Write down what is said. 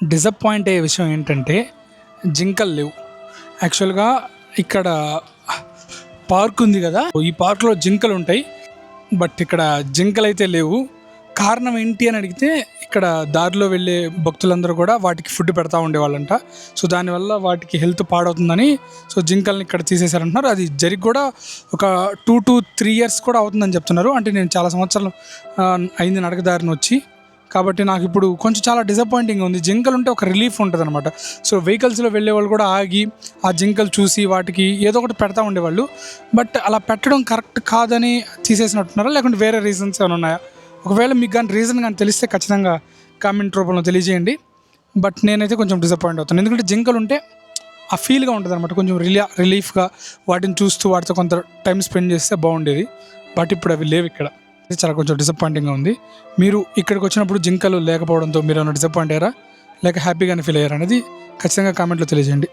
Disappoint అయ్యే విషయం ఏంటంటే జింకలు లేవు. యాక్చువల్గా ఇక్కడ పార్క్ ఉంది కదా, ఈ పార్క్లో జింకలు ఉంటాయి, బట్ ఇక్కడ జింకలు అయితే లేవు. కారణం ఏంటి అని అడిగితే ఇక్కడ దారిలో వెళ్ళే భక్తులందరూ కూడా వాటికి ఫుడ్ పెడతా ఉండేవాళ్ళంట. సో దానివల్ల వాటికి హెల్త్ పాడవుతుందని సో జింకల్ని ఇక్కడ తీసేశారంటున్నారు. అది జరిగి కూడా ఒక 2 to 3 years కూడా అవుతుందని చెప్తున్నారు. అంటే నేను చాలా సంవత్సరాలు అయింది నడకదారిని వచ్చి, కాబట్టి నాకు ఇప్పుడు కొంచెం చాలా డిసప్పాయింటింగ్ ఉంది. జింకలు ఉంటే ఒక రిలీఫ్ ఉంటుంది అనమాట. సో వెహికల్స్లో వెళ్ళే వాళ్ళు కూడా ఆగి ఆ జింకలు చూసి వాటికి ఏదో ఒకటి పెడతా ఉండేవాళ్ళు. బట్ అలా పెట్టడం కరెక్ట్ కాదని తీసేసినట్టున్నారా, లేకుంటే వేరే రీజన్స్ ఏమైనా ఉన్నాయా? ఒకవేళ మీకు కానీ రీజన్ కానీ తెలిస్తే ఖచ్చితంగా కామెంట్ రూపంలో తెలియజేయండి. బట్ నేనైతే కొంచెం డిసప్పాయింట్ అవుతాను, ఎందుకంటే జింకలు ఉంటే ఆ ఫీల్గా ఉంటుంది అనమాట, కొంచెం రిలీఫ్గా వాటిని చూస్తూ వాటితో కొంత టైం స్పెండ్ చేస్తే బాగుండేది. బట్ ఇప్పుడు అవి లేవు ఇక్కడ. ఇది చాలా కొంచెం డిసప్పాయింటింగ్గా ఉంది. మీరు ఇక్కడికి వచ్చినప్పుడు జింకలు లేకపోవడంతో మీరు ఏమైనా డిసప్పాయింట్ అయ్యారా, లేక హ్యాపీగానే ఫీల్ అయ్యారా అనేది ఖచ్చితంగా కామెంట్లో తెలియజేయండి.